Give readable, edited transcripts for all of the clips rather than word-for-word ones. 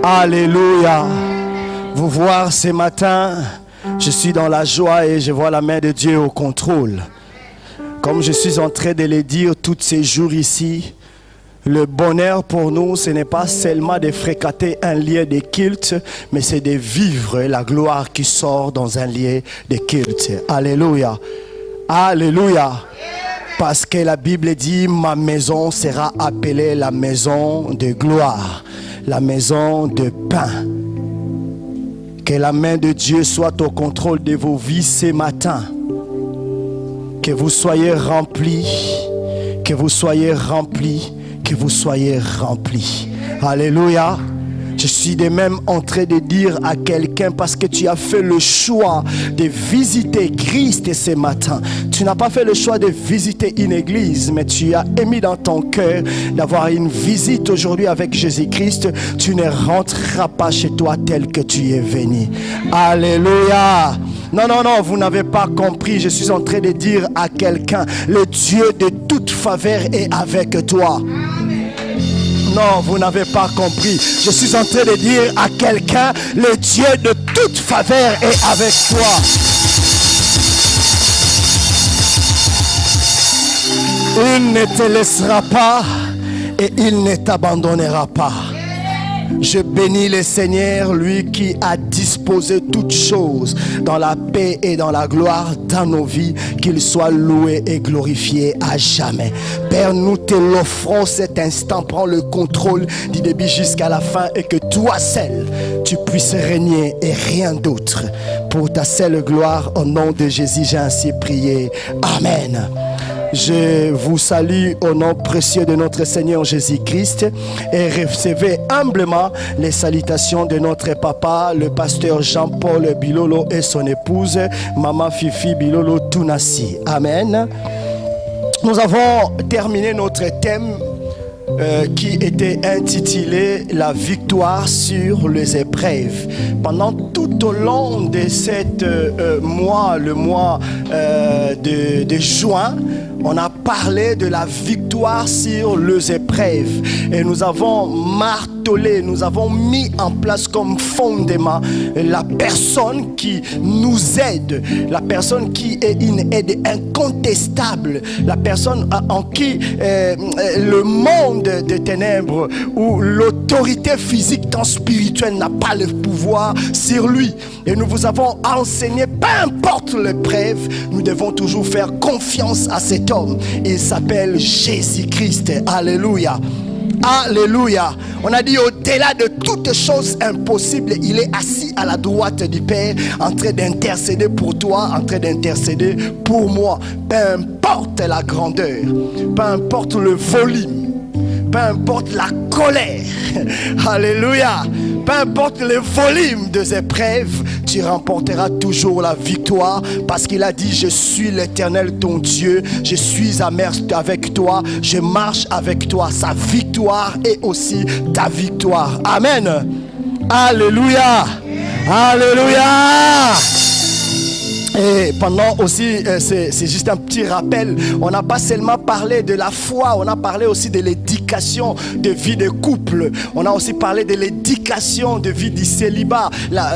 Alléluia. Vous voir ce matin, je suis dans la joie et je vois la main de Dieu au contrôle. Comme je suis en train de le dire tous ces jours ici, le bonheur pour nous, ce n'est pas seulement de fréquenter un lieu de culte, mais c'est de vivre la gloire qui sort dans un lieu de culte. Alléluia. Alléluia. Parce que la Bible dit, ma maison sera appelée la maison de gloire, la maison de pain. Que la main de Dieu soit au contrôle de vos vies ce matin. Que vous soyez remplis, que vous soyez remplis, que vous soyez remplis. Alléluia. Je suis de même en train de dire à quelqu'un, parce que tu as fait le choix de visiter Christ ce matin. Tu n'as pas fait le choix de visiter une église, mais tu as émis dans ton cœur d'avoir une visite aujourd'hui avec Jésus-Christ. Tu ne rentreras pas chez toi tel que tu es venu. Alléluia. Non, non, non, vous n'avez pas compris. Je suis en train de dire à quelqu'un, le Dieu de toute faveur est avec toi. Non, vous n'avez pas compris. Je suis en train de dire à quelqu'un, le Dieu de toute faveur est avec toi. Il ne te laissera pas et il ne t'abandonnera pas. Je bénis le Seigneur, lui qui a disposé toutes choses dans la paix et dans la gloire dans nos vies, qu'il soit loué et glorifié à jamais. Père, nous te l'offrons cet instant, prends le contrôle du début jusqu'à la fin et que toi seul, tu puisses régner et rien d'autre. Pour ta seule gloire, au nom de Jésus, j'ai ainsi prié. Amen. Je vous salue au nom précieux de notre Seigneur Jésus-Christ et recevez humblement les salutations de notre papa, le pasteur Jean-Paul Bilolo et son épouse, Maman Fifi Bilolo Tunasi. Amen. Nous avons terminé notre thème qui était intitulé « La victoire sur les épreuves ». Pendant tout au long de cette mois, le mois de juin, on a parlé de la victoire sur les épreuves. Et nous avons martelé, nous avons mis en place comme fondement la personne qui nous aide, la personne qui est une aide incontestable, la personne en qui le monde des ténèbres ou l'autorité physique tant spirituelle n'a pas le pouvoir sur lui. Et nous vous avons enseigné, peu importe l'épreuve, nous devons toujours faire confiance à cet homme. Il s'appelle Jésus-Christ. Alléluia. Alléluia. On a dit au-delà de toutes choses impossibles, il est assis à la droite du Père en train d'intercéder pour toi, en train d'intercéder pour moi. Peu importe la grandeur, peu importe le volume, peu importe la colère. Alléluia. Peu importe le volume des épreuves, tu remporteras toujours la victoire parce qu'il a dit, je suis l'Éternel ton Dieu, je suis avec toi, je marche avec toi. Sa victoire est aussi ta victoire. Amen. Alléluia. Alléluia. Et pendant aussi, c'est juste un petit rappel, on n'a pas seulement parlé de la foi, on a parlé aussi de l'éducation de vie de couple. On a aussi parlé de l'éducation de vie du célibat,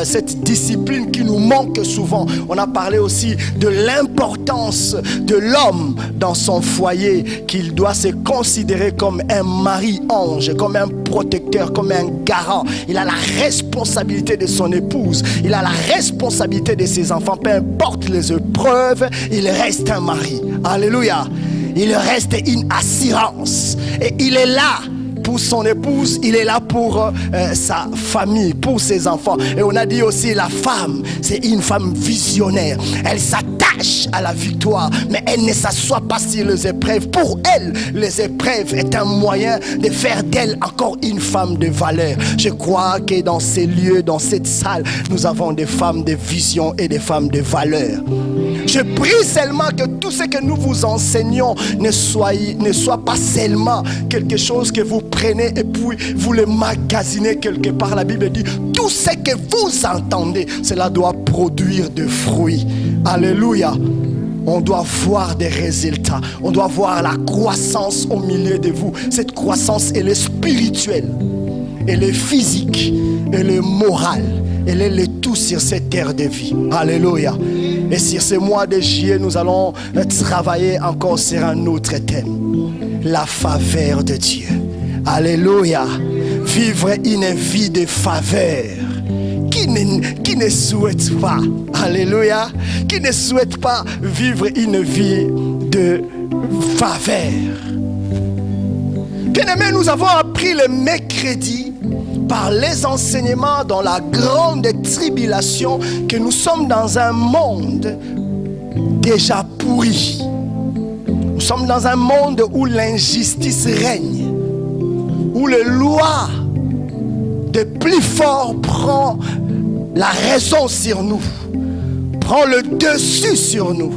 cette discipline qui nous manque souvent. On a parlé aussi de l'importance de l'homme dans son foyer, qu'il doit se considérer comme un mari-ange, comme un protecteur, comme un garant. Il a la responsabilité de son épouse, il a la responsabilité de ses enfants, peu importe les épreuves, il reste un mari. Alléluia. Il reste une assurance et il est là pour son épouse, il est là pour sa famille, pour ses enfants. Et on a dit aussi la femme, c'est une femme visionnaire. Elle s'attache à la victoire, mais elle ne s'assoit pas sur les épreuves. Pour elle, les épreuves est un moyen de faire d'elle encore une femme de valeur. Je crois que dans ces lieux, dans cette salle, nous avons des femmes de vision et des femmes de valeur. Je prie seulement que tout ce que nous vous enseignons ne soit pas seulement quelque chose que vous prenez et puis vous le magasinez quelque part. La Bible dit, tout ce que vous entendez, cela doit produire des fruits. Alléluia. On doit voir des résultats. On doit voir la croissance au milieu de vous. Cette croissance, elle est spirituelle. elle est physique, elle est morale. Elle est le tout sur cette terre de vie. Alléluia. Et sur ce mois de juillet, nous allons travailler encore sur un autre thème. La faveur de Dieu. Alléluia. Vivre une vie de faveur. Qui ne souhaite pas, alléluia, qui ne souhaite pas vivre une vie de faveur. Bien-aimés, nous avons appris le mercredi par les enseignements dans la grande tribulation que nous sommes dans un monde déjà pourri. Nous sommes dans un monde où l'injustice règne, où les lois de plus fort prend la raison sur nous, prend le dessus sur nous.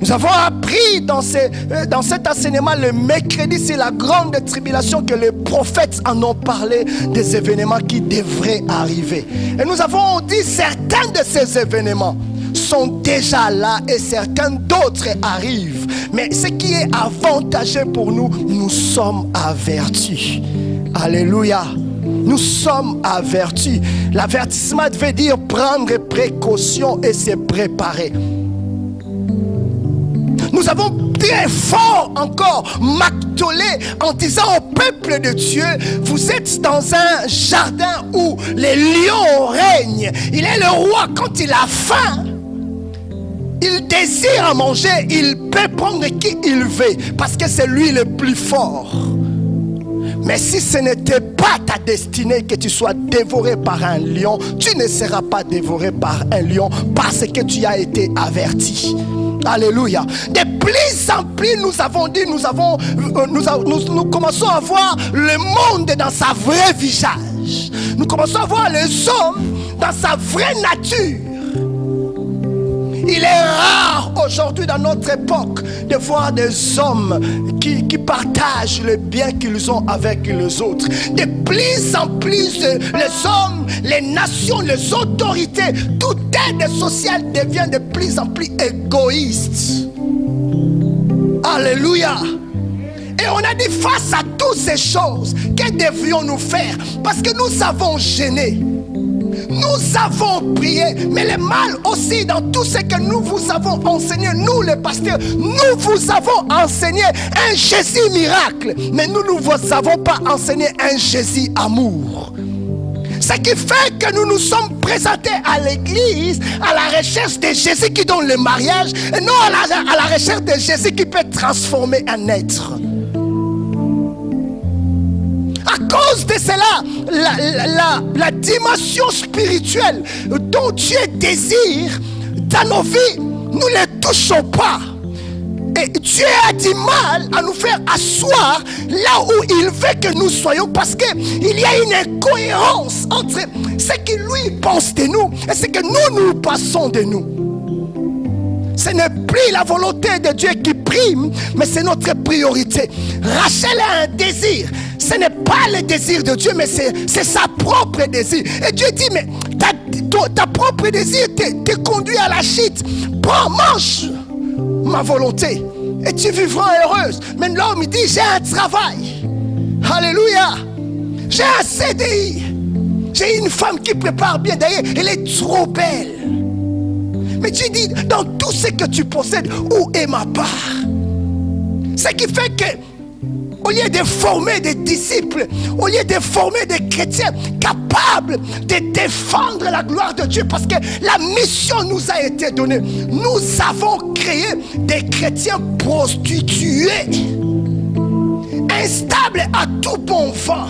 Nous avons appris dans cet enseignement le mercredi, c'est la grande tribulation, que les prophètes en ont parlé, des événements qui devraient arriver. Et nous avons dit certains de ces événements sont déjà là et certains d'autres arrivent. Mais ce qui est avantageux pour nous, nous sommes avertis. Alléluia. Nous sommes avertis. L'avertissement veut dire prendre précaution et se préparer. Nous avons très fort encore martelé en disant au peuple de Dieu, vous êtes dans un jardin où les lions règnent. Il est le roi quand il a faim. Il désire à manger, il peut prendre qui il veut parce que c'est lui le plus fort. Mais si ce n'était pas ta destinée que tu sois dévoré par un lion, tu ne seras pas dévoré par un lion parce que tu as été averti. Alléluia. De plus en plus, nous avons dit, nous commençons à voir le monde dans sa vraie visage. Nous commençons à voir les hommes dans sa vraie nature. Il est rare aujourd'hui dans notre époque de voir des hommes qui partagent le bien qu'ils ont avec les autres. De plus en plus, les hommes, les nations, les autorités, toute aide sociale devient de plus en plus égoïste. Alléluia. Et on a dit face à toutes ces choses, que devions-nous faire? Parce que nous avons gêné. Nous avons prié, mais le mal aussi dans tout ce que nous vous avons enseigné, nous les pasteurs, nous vous avons enseigné un Jésus miracle, mais nous ne vous avons pas enseigné un Jésus amour. Ce qui fait que nous nous sommes présentés à l'église à la recherche de Jésus qui donne le mariage et non à la recherche de Jésus qui peut transformer un être. À cause de cela, la dimension spirituelle dont Dieu désire dans nos vies, nous ne les touchons pas. Et Dieu a du mal à nous faire asseoir là où il veut que nous soyons, parce qu'il y a une incohérence entre ce que lui pense de nous et ce que nous pensons de nous. Ce n'est plus la volonté de Dieu qui prime, mais c'est notre priorité. Rachel a un désir. Ce n'est pas le désir de Dieu, mais c'est sa propre désir. Et Dieu dit, mais ta propre désir te conduit à la chute. Prends, mange ma volonté et tu vivras heureuse. Mais l'homme, il dit, j'ai un travail. Alléluia. J'ai un CDI. J'ai une femme qui prépare bien. D'ailleurs, elle est trop belle. Mais Dieu dit, dans tout ce que tu possèdes, où est ma part? Ce qui fait que, au lieu de former des disciples, au lieu de former des chrétiens capables de défendre la gloire de Dieu, parce que la mission nous a été donnée, nous avons créé des chrétiens prostitués, instables à tout bon vent.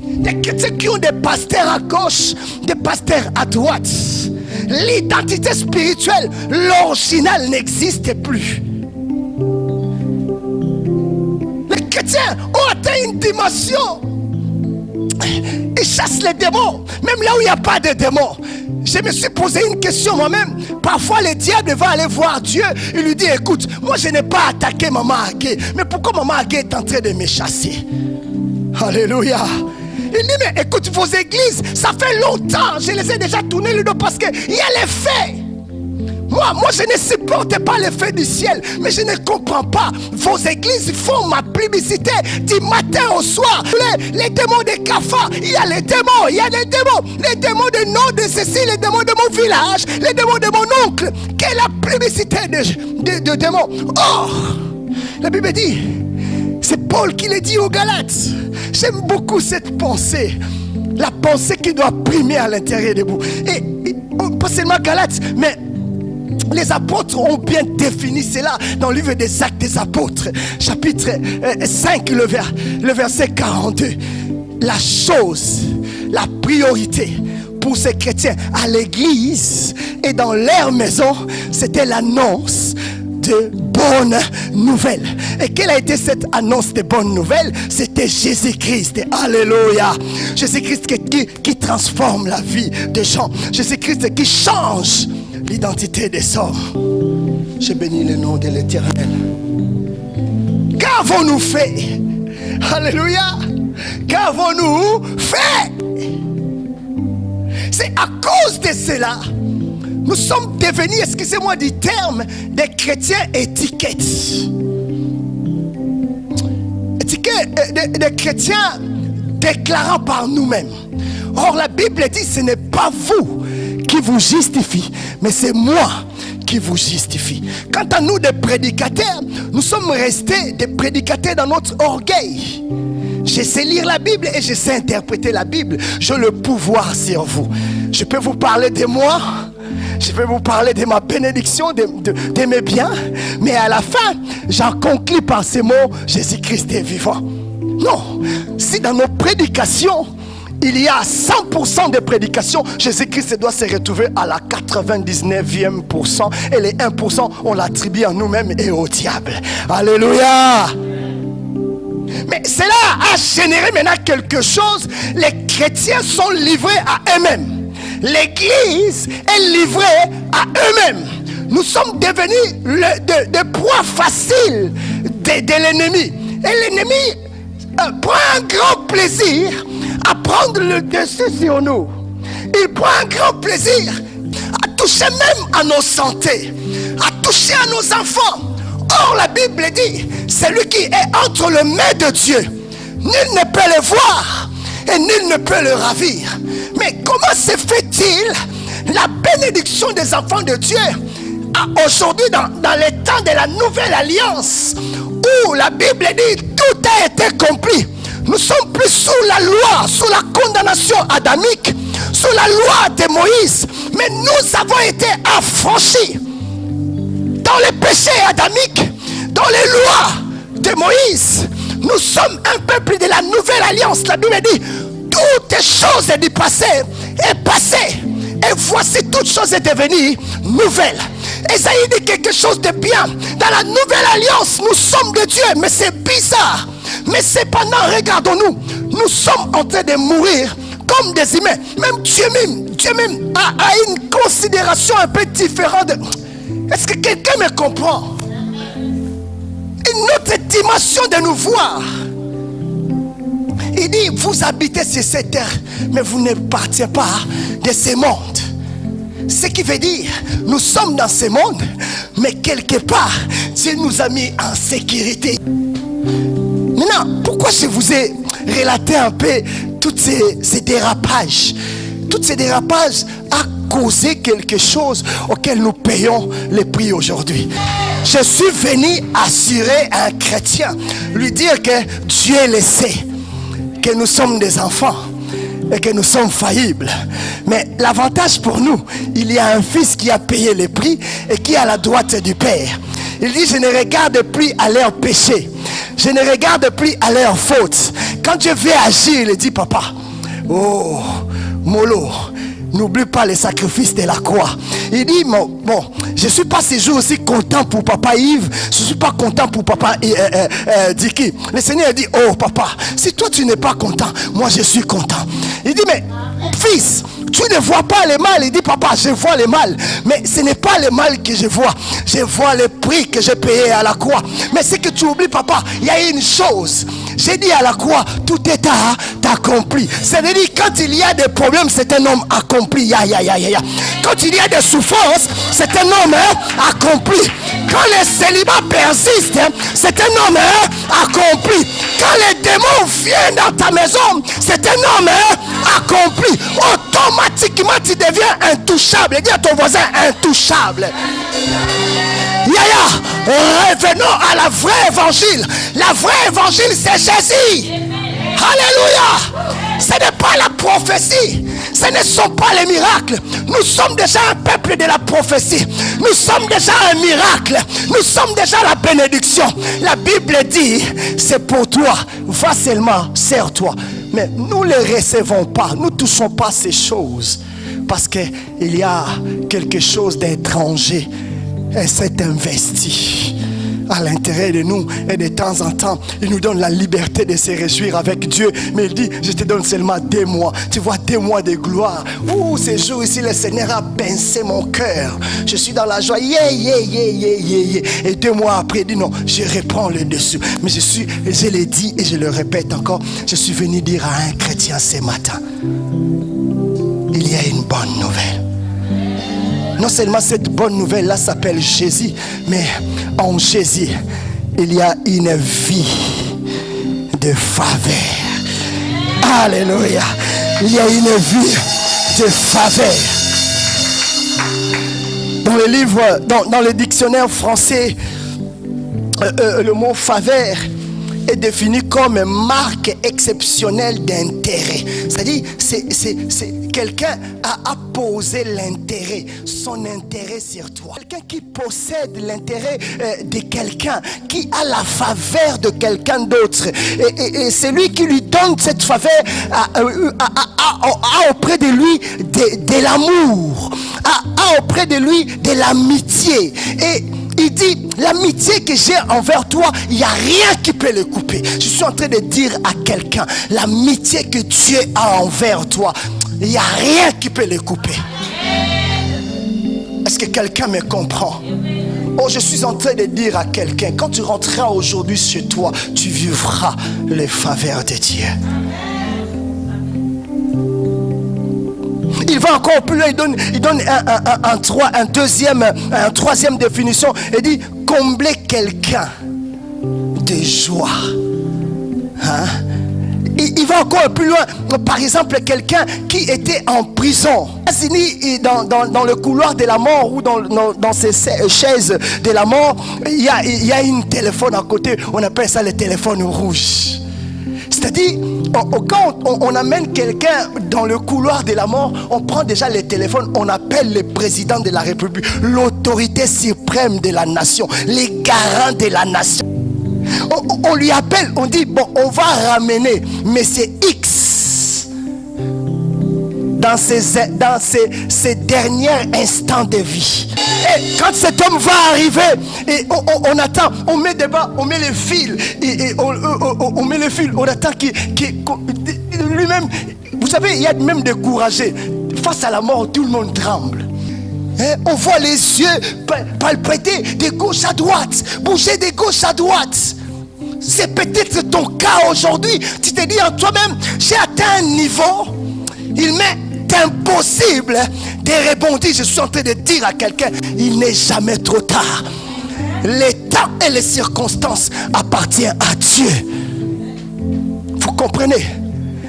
Des chrétiens qui ont des pasteurs à gauche, des pasteurs à droite. L'identité spirituelle, l'original n'existe plus. Les chrétiens ont atteint une dimension. Ils chassent les démons, même là où il n'y a pas de démons. Je me suis posé une question moi-même. Parfois le diable va aller voir Dieu. Il lui dit, écoute, moi je n'ai pas attaqué Maman Agé, mais pourquoi Maman Agé est en train de me chasser? Alléluia. Il dit, mais écoute, vos églises, ça fait longtemps, je les ai déjà tournées le dos parce qu'il y a les faits. Moi, je ne supporte pas les feux du ciel. Mais je ne comprends pas. Vos églises font ma publicité du matin au soir. Les démons des cafards, il y a les démons, il y a les démons. Les démons de nom de Cécile, les démons de mon village, les démons de mon oncle. Quelle est la publicité de démons? Oh, la Bible dit, c'est Paul qui le dit aux Galates. J'aime beaucoup cette pensée. La pensée qui doit primer à l'intérieur de vous. Et pas seulement Galates, mais les apôtres ont bien défini cela dans le livre des Actes des Apôtres, chapitre 5, le verset 42. La chose, la priorité pour ces chrétiens à l'église et dans leur maison, c'était l'annonce de bonnes nouvelles. Et quelle a été cette annonce de bonnes nouvelles? C'était Jésus-Christ. Alléluia. Jésus-Christ qui transforme la vie des gens. Jésus-Christ qui change l'identité des hommes. Je bénis le nom de l'Éternel. Qu'avons-nous fait? Alléluia. Qu'avons-nous fait? C'est à cause de cela nous sommes devenus, excusez-moi du terme, des chrétiens étiquettes. Des chrétiens déclarant par nous-mêmes. Or la Bible dit, ce n'est pas vous qui vous justifie, mais c'est moi qui vous justifie. Quant à nous, des prédicateurs, nous sommes restés des prédicateurs dans notre orgueil. Je sais lire la Bible et je sais interpréter la Bible. J'ai le pouvoir sur vous. Je peux vous parler de moi. Je vais vous parler de ma bénédiction, de mes biens. Mais à la fin, j'en conclus par ces mots, Jésus-Christ est vivant. Non. Si dans nos prédications, il y a 100% de prédications, Jésus-Christ doit se retrouver à la 99e %. Et les 1%, on l'attribue à nous-mêmes et au diable. Alléluia. Mais cela a généré maintenant quelque chose. Les chrétiens sont livrés à eux-mêmes. L'église est livrée à eux-mêmes. Nous sommes devenus des proies faciles de l'ennemi. Et l'ennemi prend un grand plaisir à prendre le dessus sur nous. Il prend un grand plaisir à toucher même à nos santé, à toucher à nos enfants. Or la Bible dit, celui qui est entre les mains de Dieu, nul ne peut le voir et nul ne peut le ravir. Mais comment se fait-il la bénédiction des enfants de Dieu aujourd'hui dans les temps de la nouvelle alliance, où la Bible dit tout a été compris? Nous sommes plus sous la loi, sous la condamnation adamique, sous la loi de Moïse, mais nous avons été affranchis dans les péchés adamiques, dans les lois de Moïse. Nous sommes un peuple de la nouvelle alliance. La Bible dit, toutes choses du passé est passé, et voici toutes choses est devenues nouvelles. Esaïe dit quelque chose de bien. Dans la nouvelle alliance, nous sommes de Dieu, mais c'est bizarre. Mais cependant, regardons-nous, nous sommes en train de mourir comme des humains. Même Dieu a une considération un peu différente. Est-ce que quelqu'un me comprend? Une autre dimension de nous voir. Il dit, vous habitez sur cette terre, mais vous ne partez pas de ce monde. Ce qui veut dire, nous sommes dans ce monde, mais quelque part, Dieu nous a mis en sécurité. Maintenant, pourquoi je vous ai relaté un peu tous ces dérapages? Tous ces dérapages a causé quelque chose auquel nous payons le prix aujourd'hui. Je suis venu assurer un chrétien, lui dire que Dieu le sait, que nous sommes des enfants et que nous sommes faillibles. Mais l'avantage pour nous, il y a un fils qui a payé le prix et qui est à la droite du Père. Il dit, je ne regarde plus à leur péché, je ne regarde plus à leur faute. Quand Dieu veut agir, il dit, papa, oh, mollo, n'oublie pas les sacrifices de la croix. Il dit, bon, je ne suis pas ce jour aussi content pour papa Yves, je ne suis pas content pour papa Dicky. Le Seigneur dit, oh papa, si toi tu n'es pas content, moi je suis content. Il dit, mais fils, Tu ne vois pas le mal. Il dit, papa, je vois le mal. Mais ce n'est pas le mal que je vois. Je vois le prix que j'ai payé à la croix. Mais c'est que tu oublies, papa, il y a une chose. J'ai dit à la croix, tout est accompli. C'est-à-dire, quand il y a des problèmes, c'est un homme accompli. Quand il y a des souffrances, c'est un homme accompli. Quand le célibat persiste, c'est un homme accompli. Quand les démons viennent dans ta maison, c'est un homme accompli. Automatiquement, tu deviens intouchable. Dis à ton voisin, intouchable. Revenons à la vraie évangile. La vraie évangile, c'est Jésus. Alléluia. Ce n'est pas la prophétie. Ce ne sont pas les miracles. Nous sommes déjà un peuple de la prophétie. Nous sommes déjà un miracle. Nous sommes déjà la bénédiction. La Bible dit, c'est pour toi. Va seulement, sers-toi. Mais nous ne les recevons pas. Nous ne touchons pas ces choses. Parce qu'il y a quelque chose d'étranger. Et c'est investi à l'intérieur de nous. Et de temps en temps, il nous donne la liberté de se réjouir avec Dieu. Mais il dit, je te donne seulement 2 mois. Tu vois, 2 mois de gloire. Ouh, ces jours ici, le Seigneur a pincé mon cœur. Je suis dans la joie. Et 2 mois après, il dit non, je reprends le dessus. Mais je l'ai dit et je le répète encore. Je suis venu dire à un chrétien ce matin, il y a une bonne nouvelle. Non seulement cette bonne nouvelle-là s'appelle Jésus, mais en Jésus, il y a une vie de faveur. Alléluia. Il y a une vie de faveur. Dans le livre, dans le dictionnaire français, le mot faveur est défini comme marque exceptionnelle d'intérêt. C'est-à-dire, c'est quelqu'un a posé l'intérêt, son intérêt sur toi. Quelqu'un qui possède l'intérêt de quelqu'un, qui a la faveur de quelqu'un d'autre. Et c'est lui qui lui donne cette faveur a auprès de lui de l'amour, a auprès de lui de l'amitié. Et il dit, l'amitié que j'ai envers toi, il n'y a rien qui peut le couper. Je suis en train de dire à quelqu'un, l'amitié que Dieu a envers toi, il n'y a rien qui peut le couper. Est-ce que quelqu'un me comprend? Oh, je suis en train de dire à quelqu'un, quand tu rentreras aujourd'hui chez toi, tu vivras les faveurs de Dieu. Il va encore plus loin, il donne un troisième définition. Il dit combler quelqu'un de joie. Hein? Il va encore plus loin. Par exemple, quelqu'un qui était en prison, dans le couloir de la mort ou dans ces chaises de la mort, il y a une téléphone à côté. On appelle ça le téléphone rouge. C'est-à-dire, quand on amène quelqu'un dans le couloir de la mort, on prend déjà le téléphone, on appelle le président de la République, l'autorité suprême de la nation, les garants de la nation. On lui appelle, on dit, bon, on va ramener monsieur X dans ses derniers instants de vie. Et quand cet homme va arriver, et on attend, on met débat, on met les fils, et on met les fils, on attend qu'il lui-même, vous savez, il y a même des courageux. Face à la mort, tout le monde tremble. On voit les yeux palpiter de gauche à droite, bouger de gauche à droite. C'est peut-être ton cas aujourd'hui. Tu te dis en toi-même, j'ai atteint un niveau, il m'est impossible de rebondir. Je suis en train de dire à quelqu'un, il n'est jamais trop tard. Les temps et les circonstances appartiennent à Dieu. Vous comprenez?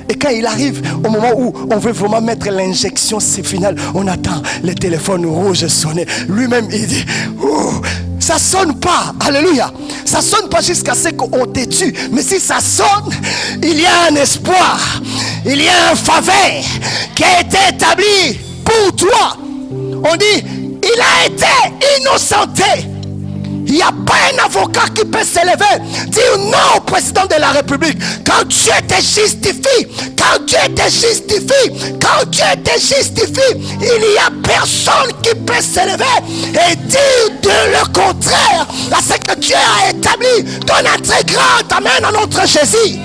Et quand il arrive au moment où on veut vraiment mettre l'injection, c'est final, on attend le téléphone rouge sonner. Lui-même il dit, oh, ça sonne pas, alléluia. Ça sonne pas jusqu'à ce qu'on te tue. Mais si ça sonne, il y a un espoir, il y a un faveur qui a été établi pour toi. On dit, il a été innocenté. Il n'y a pas un avocat qui peut s'élever, dire non au président de la République. Quand Dieu te justifie, quand Dieu te justifie, quand Dieu te justifie, il n'y a personne qui peut s'élever et dire de le contraire à ce que Dieu a établi. Donne un très grand amen à notre Jésus.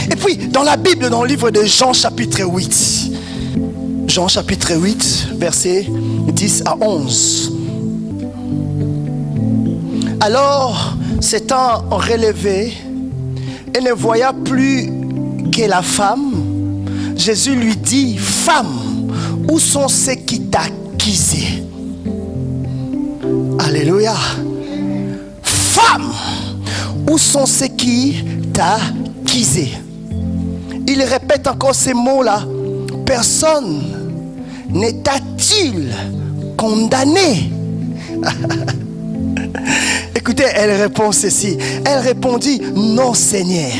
Et puis, dans la Bible, dans le livre de Jean chapitre 8, Jean chapitre 8, versets 10 à 11. Alors, s'étant relevé et ne voyant plus que la femme, Jésus lui dit, femme, où sont ceux qui t'accusaient? Alléluia. Femme, où sont ceux qui t'accusaient? Il répète encore ces mots-là. Personne ne t'a-t-il condamné? Écoutez, elle répond ceci. Elle répondit, non Seigneur.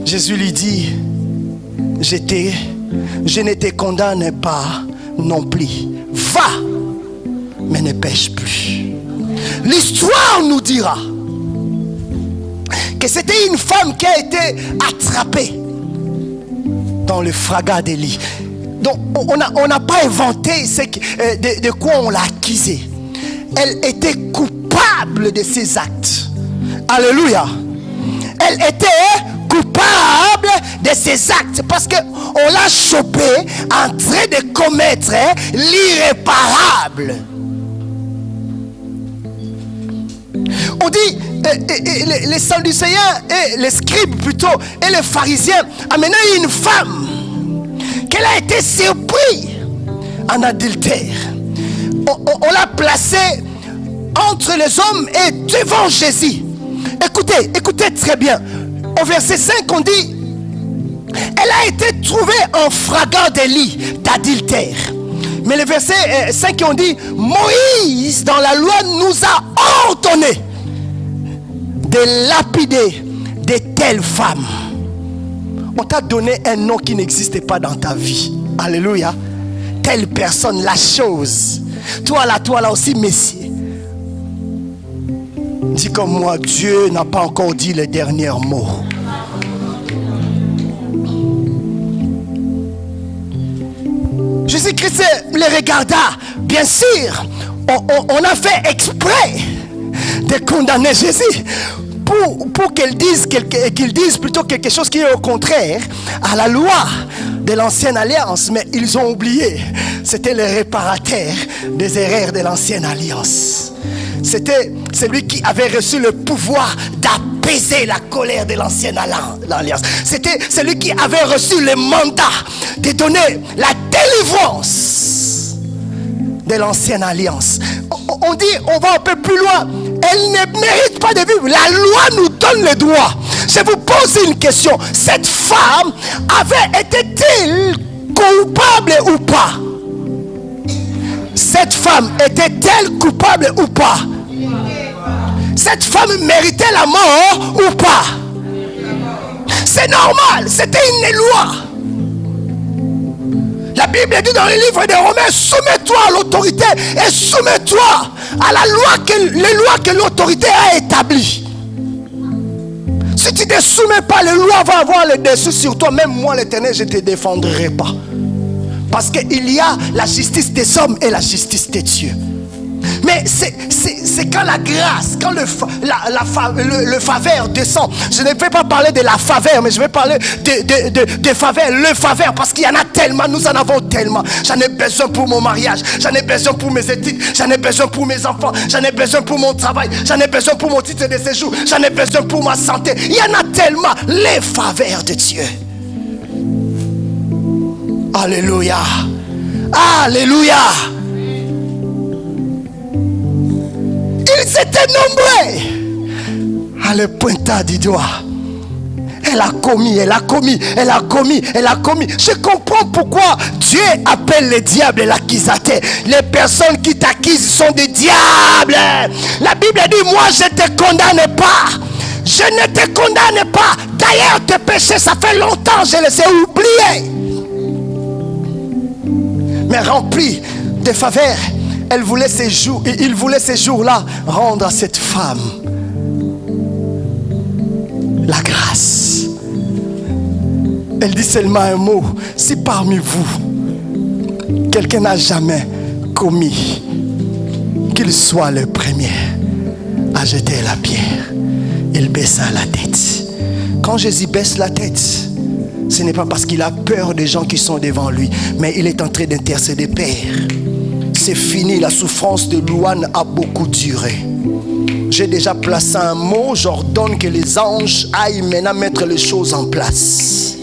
Jésus lui dit, je ne te condamne pas non plus. Va, mais ne pêche plus. L'histoire nous dira que c'était une femme qui a été attrapée dans le fracas d'Élie. Donc on n'a pas inventé de quoi on l'a accusée. Elle était coupable de ses actes. Alléluia. Elle était coupable de ses actes parce qu'on l'a chopée en train de commettre l'irréparable. On dit les Sadducéens et les scribes plutôt et les pharisiens amenaient une femme qu'elle a été surprise en adultère. On l'a placée entre les hommes et devant Jésus. Écoutez très bien. Au verset 5 on dit, elle a été trouvée en flagrant délit d'adultère. Mais le verset 5 on dit, Moïse dans la loi nous a ordonné de lapider de telles femmes. On t'a donné un nom qui n'existait pas dans ta vie. Alléluia. Telle personne, la chose. Toi là aussi, Messie. Dis comme moi, Dieu n'a pas encore dit le dernier mot. Jésus-Christ les regarda. Bien sûr, on a fait exprès de condamner Jésus pour qu'il dise plutôt quelque chose qui est au contraire à la loi de l'ancienne alliance. Mais ils ont oublié, c'était le réparateur des erreurs de l'ancienne alliance. C'était celui qui avait reçu le pouvoir d'apaiser la colère de l'ancienne alliance. C'était celui qui avait reçu le mandat de donner la délivrance de l'ancienne alliance. On dit, on va un peu plus loin. Elle ne mérite pas de vivre. La loi nous donne le droit. Je vous pose une question. Cette femme était-elle coupable ou pas? Cette femme était-elle coupable ou pas? Cette femme méritait la mort ou pas? C'est normal, c'était une loi. La Bible dit dans le livre de Romains, soumets-toi à l'autorité et soumets-toi à la loi les lois que l'autorité a établies. Si tu ne te soumets pas, les lois vont avoir le dessus sur toi. Même moi, l'Éternel, je ne te défendrai pas. Parce qu'il y a la justice des hommes et la justice de Dieu. Mais c'est quand la grâce, quand le faveur descend. Je ne vais pas parler de la faveur, mais je vais parler de faveur, le faveur, parce qu'il y en a tellement, nous en avons tellement. J'en ai besoin pour mon mariage, j'en ai besoin pour mes études, j'en ai besoin pour mes enfants, j'en ai besoin pour mon travail, j'en ai besoin pour mon titre de séjour, j'en ai besoin pour ma santé. Il y en a tellement, les faveurs de Dieu. Alléluia. Alléluia. Ils étaient nombreux à le pointer du doigt. Elle a commis. Je comprends pourquoi Dieu appelle les diables l'accusateur. Les personnes qui t'accusent sont des diables. La Bible dit, moi je ne te condamne pas. Je ne te condamne pas. D'ailleurs tes péchés, ça fait longtemps, je les ai oubliés. Mais rempli de faveur, il voulait ces jours-là rendre à cette femme la grâce. Elle dit seulement un mot. Si parmi vous quelqu'un n'a jamais commis, qu'il soit le premier à jeter la pierre. Il baissa la tête. Quand Quand Jésus baisse la tête, ce n'est pas parce qu'il a peur des gens qui sont devant lui, mais il est en train d'intercéder. Père, c'est fini, la souffrance de Louane a beaucoup duré. J'ai déjà placé un mot, j'ordonne que les anges aillent maintenant mettre les choses en place.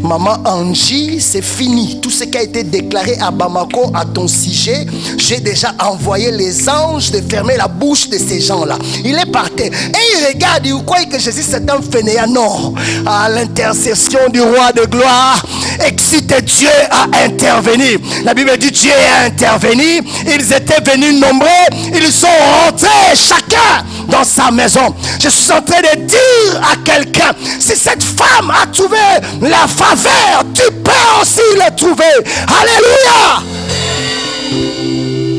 Maman Angie, c'est fini. Tout ce qui a été déclaré à Bamako à ton sujet, j'ai déjà envoyé les anges de fermer la bouche de ces gens-là. Il est parti. Et il regarde, il croit que Jésus c'est un fainéant. Non. À l'intercession du roi de gloire, excite Dieu à intervenir. La Bible dit Dieu a intervenu. Ils étaient venus nombreux. Ils sont rentrés chacun dans sa maison. Je suis en train de dire à quelqu'un, si cette femme a trouvé la faveur, tu peux aussi le trouver. Alléluia.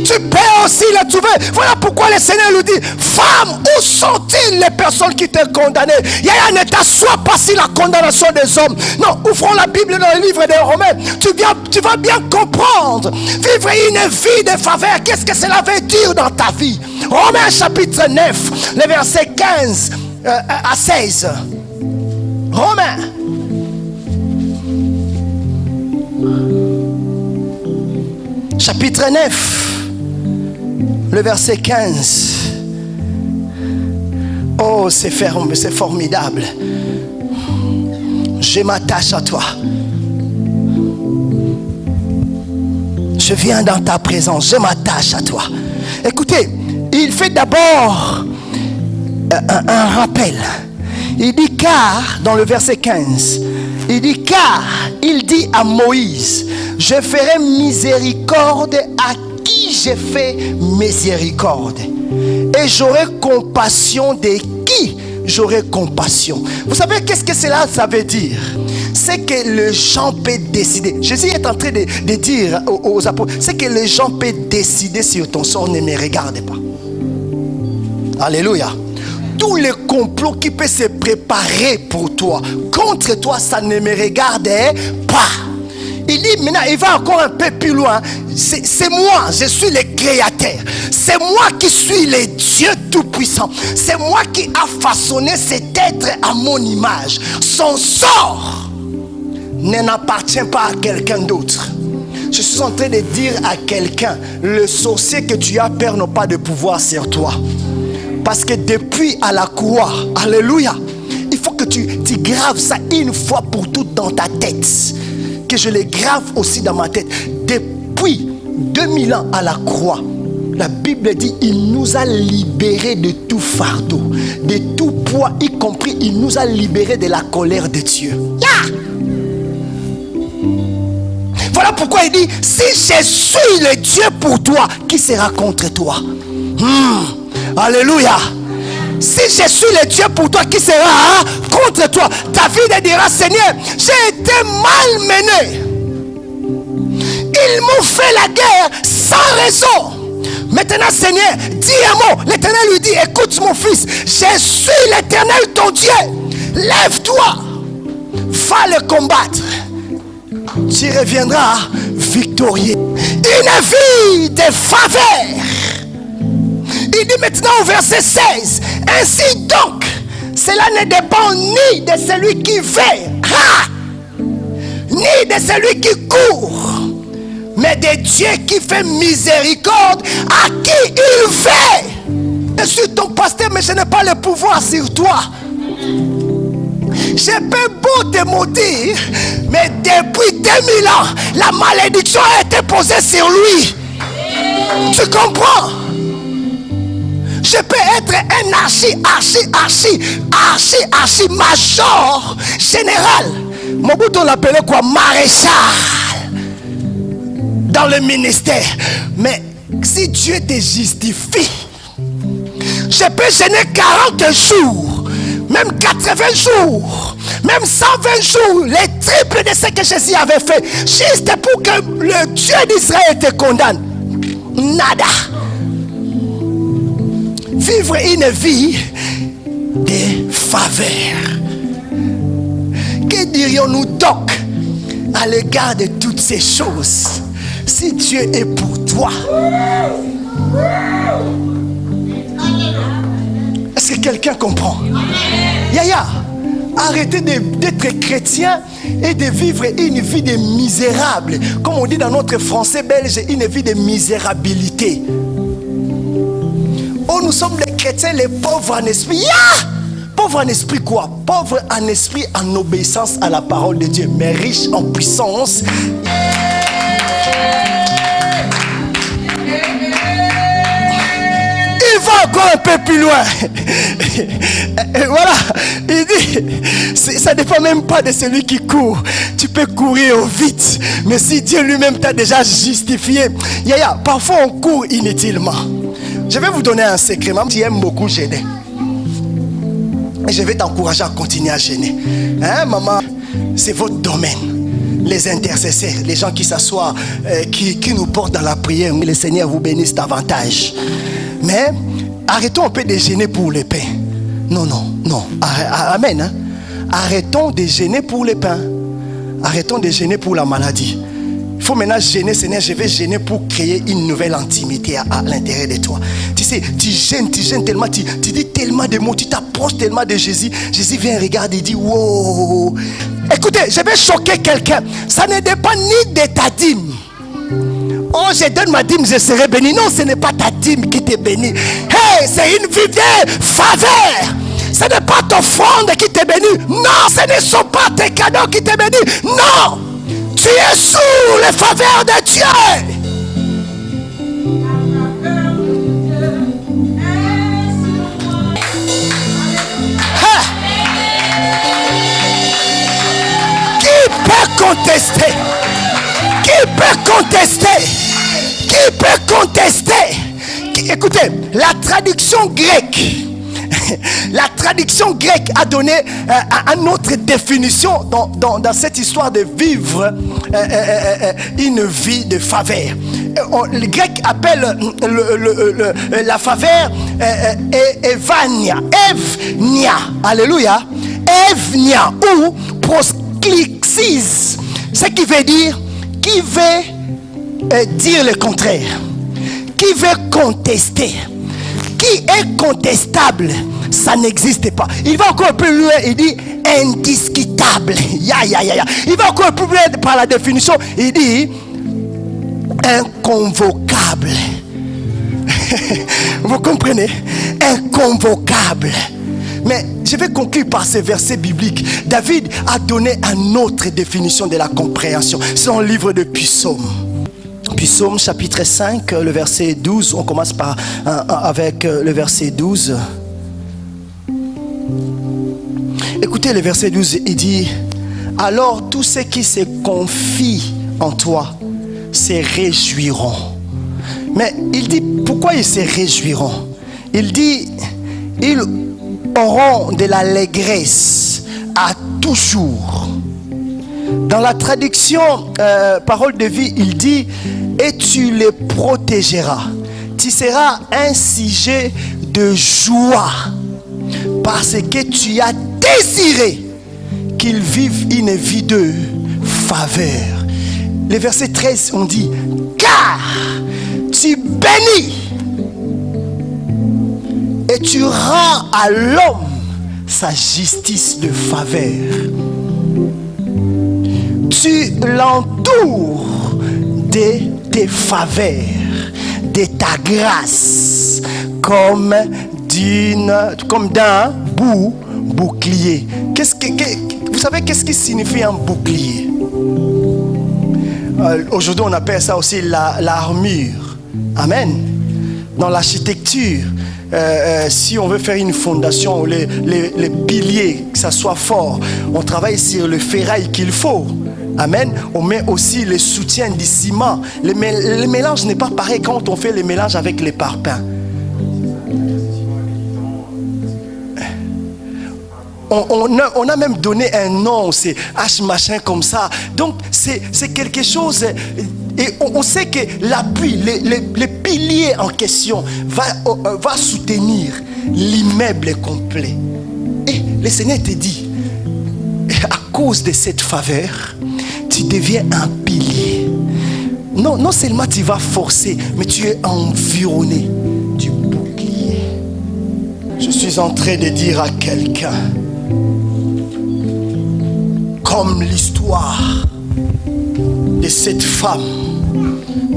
Tu peux aussi le trouver. Voilà pourquoi le Seigneur lui dit, femme, où sont-ils les personnes qui t'ont condamné? Il y a un état, soit pas si la condamnation des hommes. Non, ouvrons la Bible dans le livre des Romains. Tu vas bien comprendre. Vivre une vie de faveur, qu'est-ce que cela veut dire dans ta vie? Romains chapitre 9, le verset 15 à 16. Romains. Chapitre 9, le verset 15. Oh, c'est formidable. Je m'attache à toi. Je viens dans ta présence. Je m'attache à toi. Écoutez, il fait d'abord un rappel. Il dit car, dans le verset 15, il dit car, il dit à Moïse, je ferai miséricorde à qui j'ai fait miséricorde. Et j'aurai compassion de qui j'aurai compassion. Vous savez qu'est-ce que cela ça veut dire? C'est que les gens peuvent décider. Jésus est en train de dire aux apôtres, c'est que les gens peuvent décider sur ton sort, ne me regarde pas. Alléluia. Tous les complots qui peuvent se préparer pour toi, contre toi, ça ne me regarde pas. Il dit maintenant, il va encore un peu plus loin. C'est moi, je suis le créateur. C'est moi qui suis le Dieu tout-puissant. C'est moi qui a façonné cet être à mon image. Son sort n'appartient pas à quelqu'un d'autre. Je suis en train de dire à quelqu'un, le sorcier que tu as peur n'a pas de pouvoir sur toi. Parce que depuis à la croix, alléluia, il faut que tu graves ça une fois pour toutes dans ta tête. Que je les grave aussi dans ma tête. Depuis 2000 ans à la croix, la Bible dit, il nous a libérés de tout fardeau, de tout poids, y compris, il nous a libérés de la colère de Dieu. Yeah! Voilà pourquoi il dit, si je suis le Dieu pour toi, qui sera contre toi? Alléluia. Si je suis le Dieu pour toi, qui sera contre toi? David dira, Seigneur, j'ai été malmené. Ils m'ont fait la guerre sans raison. Maintenant, Seigneur, dis un mot. L'Éternel lui dit, écoute mon fils, je suis l'Éternel ton Dieu. Lève-toi, va le combattre. Tu reviendras victorieux. Une vie de faveur. Il dit maintenant au verset 16, ainsi donc, cela ne dépend ni de celui qui veut, ni de celui qui court, mais de Dieu qui fait miséricorde à qui il veut. Je suis ton pasteur, mais je n'ai pas le pouvoir sur toi. Je peux beau te maudire, mais depuis 2000 ans, la malédiction a été posée sur lui. Tu comprends? Je peux être un archi-major général. Mobutu l'appelait quoi? Maréchal. Dans le ministère. Mais si Dieu te justifie, je peux gêner 40 jours, même 80 jours, même 120 jours, les triples de ce que Jésus avait fait, juste pour que le Dieu d'Israël te condamne. Nada. Vivre une vie de faveur. Que dirions-nous donc à l'égard de toutes ces choses? Si Dieu est pour toi, est-ce que quelqu'un comprend? Yaya, Arrêtez d'être chrétien et de vivre une vie de misérable. Comme on dit dans notre français belge, une vie de misérabilité. Oh, nous sommes les chrétiens, les pauvres en esprit. Yeah! Pauvres en esprit quoi? Pauvres en esprit en obéissance à la parole de Dieu, mais riches en puissance. Il va encore un peu plus loin. Et voilà, il dit, ça ne dépend même pas de celui qui court. Tu peux courir vite, mais si Dieu lui-même t'a déjà justifié, parfois on court inutilement. Je vais vous donner un secret. Maman, tu aimes beaucoup gêner. Et je vais t'encourager à continuer à gêner. Hein, maman, c'est votre domaine. Les intercesseurs, les gens qui s'assoient, qui nous portent dans la prière. Le Seigneur vous bénisse davantage. Mais arrêtons un peu de gêner pour le pain. Non. Amen. Hein? Arrêtons de gêner pour le pain. Arrêtons de gêner pour la maladie. Il faut maintenant gêner, Seigneur. Je vais gêner pour créer une nouvelle intimité à l'intérieur de toi. Tu sais, tu gênes tellement, tu dis tellement de mots, tu t'approches tellement de Jésus. Jésus vient regarder et dit, wow. Écoutez, je vais choquer quelqu'un. Ça ne dépend ni de ta dîme. Oh, je donne ma dîme, je serai béni. Non, ce n'est pas ta dîme qui te bénit. Hey, c'est une vie de faveur. Ce n'est pas ton offrande qui te bénit. Non, ce ne sont pas tes cadeaux qui te bénissent. Non, tu es sous les faveurs de Dieu. Qui peut contester? Qui peut contester? Qui peut contester? Écoutez, la traduction grecque. La traduction grecque a donné une autre définition dans cette histoire de vivre une vie de faveur. Le grec appelle la faveur Evania. Evnia. Alléluia. Evnia ou prosclixis. Ce qui veut dire qui veut dire le contraire. Qui veut contester. Qui est contestable, ça n'existe pas. Il va encore plus loin, il dit indiscutable. Il va encore plus loin par la définition, il dit inconvocable. Vous comprenez? Inconvocable. Mais je vais conclure par ce verset biblique. David a donné une autre définition de la compréhension. C'est un livre de Psaumes. Psaume chapitre 5, le verset 12. On commence avec le verset 12. Écoutez le verset 12, il dit: alors tous ceux qui se confient en toi se réjouiront. Mais il dit, pourquoi ils se réjouiront? Il dit, ils auront de l'allégresse à toujours. Dans la traduction parole de vie, il dit, et tu les protégeras. Tu seras un sujet de joie parce que tu as désiré qu'ils vivent une vie de faveur. Le verset 13, on dit, car tu bénis et tu rends à l'homme sa justice de faveur. Tu l'entoures de tes faveurs, de ta grâce, comme d'un bouclier. Vous savez qu'est-ce qui signifie un bouclier? Aujourd'hui on appelle ça aussi l'armure. Amen. Dans l'architecture, si on veut faire une fondation, les piliers, que ça soit fort, on travaille sur le ferraille qu'il faut. Amen. On met aussi le soutien du ciment. Le mélange n'est pas pareil quand on fait le mélange avec les parpaings. On a même donné un nom, c'est H machin comme ça. Donc c'est quelque chose. Et on sait que l'appui, les piliers en question va soutenir l'immeuble complet. Et le Seigneur te dit, à cause de cette faveur, tu deviens un pilier. Non seulement tu vas forcer, mais tu es environné du bouclier. Je suis en train de dire à quelqu'un, comme l'histoire de cette femme.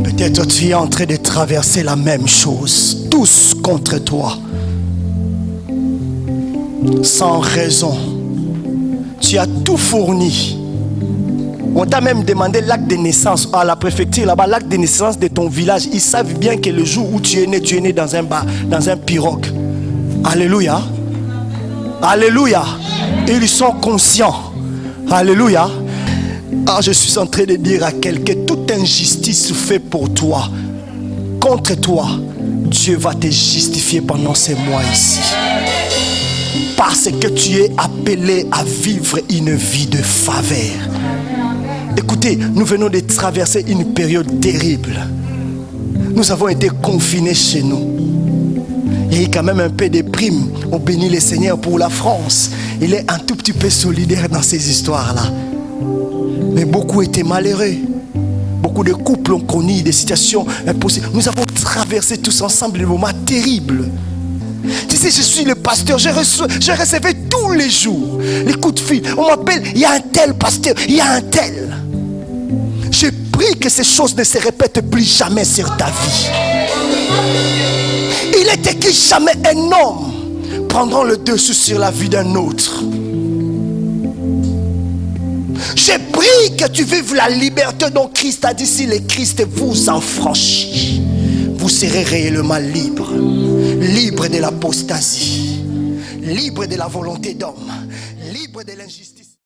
Peut-être tu es en train de traverser la même chose. Tous contre toi. Sans raison. Tu as tout fourni. On t'a même demandé l'acte de naissance à la préfecture là-bas, l'acte de naissance de ton village. Ils savent bien que le jour où tu es né dans un bar, dans un pirogue. Alléluia. Alléluia. Ils sont conscients. Alléluia. Ah, je suis en train de dire à quelqu'un, toute injustice faite pour toi, contre toi, Dieu va te justifier pendant ces mois ici. Parce que tu es appelé à vivre une vie de faveur. Écoutez, nous venons de traverser une période terrible. Nous avons été confinés chez nous. Il y a eu quand même un peu de primes. On bénit le Seigneur pour la France. Il est un tout petit peu solidaire dans ces histoires-là. Mais beaucoup étaient malheureux. Beaucoup de couples ont connu des situations impossibles. Nous avons traversé tous ensemble des moments terribles. Tu sais, je suis le pasteur, je recevais tous les jours les coups de fil. On m'appelle, il y a un tel pasteur, il y a un tel. Je prie que ces choses ne se répètent plus jamais sur ta vie. Il est écrit, jamais un homme prendra le dessus sur la vie d'un autre. Je prie que tu vives la liberté dont Christ a dit. Si le Christ vous en franchit, vous serez réellement libre. Libre de l'apostasie, libre de la volonté d'homme, libre de l'injustice.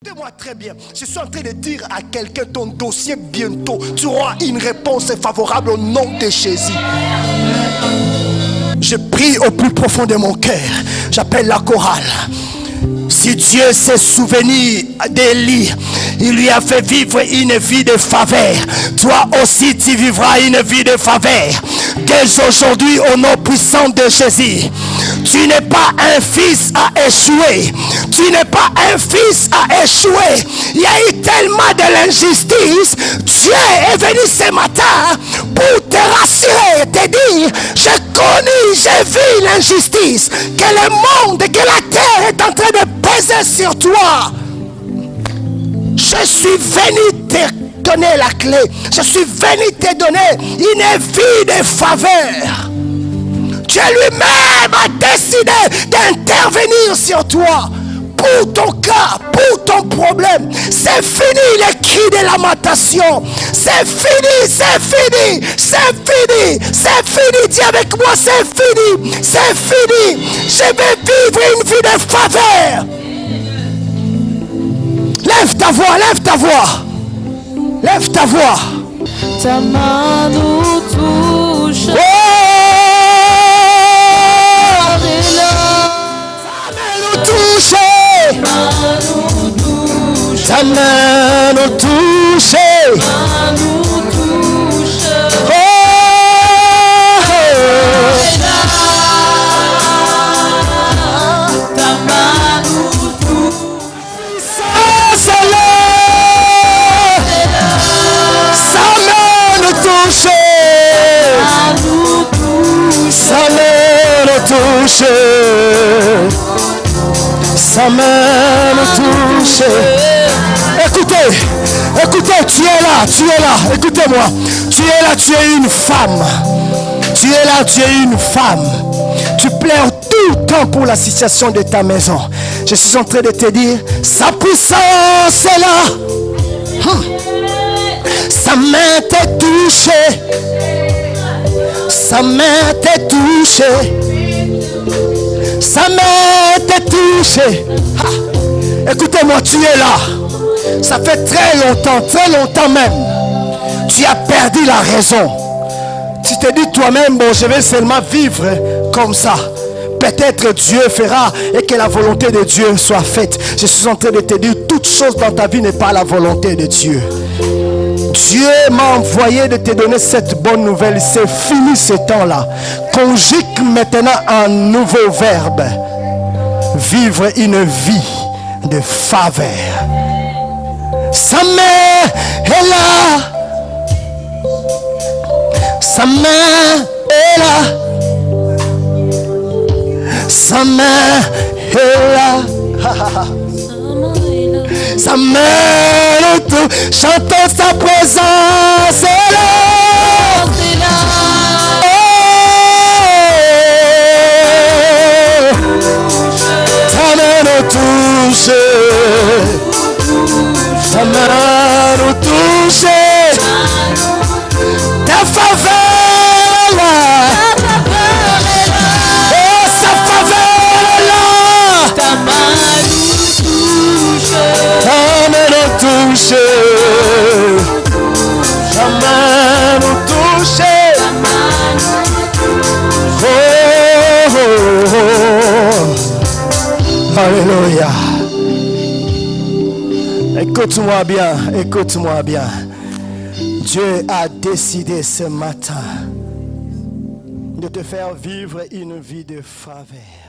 Écoutez-moi très bien, je suis en train de dire à quelqu'un, ton dossier bientôt, tu auras une réponse favorable au nom de Jésus. Je prie au plus profond de mon cœur, j'appelle la chorale. Si Dieu s'est souvenu d'Élie, il lui a fait vivre une vie de faveur. Toi aussi tu vivras une vie de faveur. Dès aujourd'hui, au nom puissant de Jésus, tu n'es pas un fils à échouer. Tu n'es pas un fils à échouer. Il y a eu tellement de l'injustice. Dieu est venu ce matin pour te rassurer et te dire, j'ai connu, j'ai vu l'injustice. Que le monde, que la terre est en train de peser sur toi. Je suis venu te donner la clé. Je suis venu te donner une vie de faveur. Dieu lui-même a décidé d'intervenir sur toi. Pour ton cas, pour ton problème. C'est fini les cris de lamentation. C'est fini, c'est fini, c'est fini, c'est fini. Dis avec moi, c'est fini, c'est fini. Je vais vivre une vie de faveur. Lève ta voix, lève ta voix. Lève ta voix. Ta main nous touche. Oh! Ta main nous touche. Oh, ta main nous touche. sa main nous touche. Sa main nous touche. Sa main nous touche. Écoutez, écoutez, tu es là, écoutez-moi. Tu es là, tu es une femme. Tu es là, tu es une femme. Tu pleures tout le temps pour la situation de ta maison. Je suis en train de te dire, sa puissance est là. Sa main t'a touché. Sa main t'a touché. Sa main t'a touché. Écoutez-moi, tu es là. Ça fait très longtemps même. Tu as perdu la raison. Tu te dis toi-même, bon, je vais seulement vivre comme ça. Peut-être Dieu fera et que la volonté de Dieu soit faite. Je suis en train de te dire, toute chose dans ta vie n'est pas la volonté de Dieu. Dieu m'a envoyé de te donner cette bonne nouvelle. C'est fini ce temps-là. Conjugue maintenant un nouveau verbe. Vivre une vie de faveur. Sa main est là. Sa main est là. Sa main est là. Sa main nous touche. Chantons sa présence est là. Ta main nous touche. Ta main nous touche. Ta faveur là. Oh, sa faveur là. Ta main nous touche. Ta main nous touche. Ta main nous touche. Oh, oh, oh. Alléluia. Écoute-moi bien, écoute-moi bien. Dieu a décidé ce matin de te faire vivre une vie de faveur.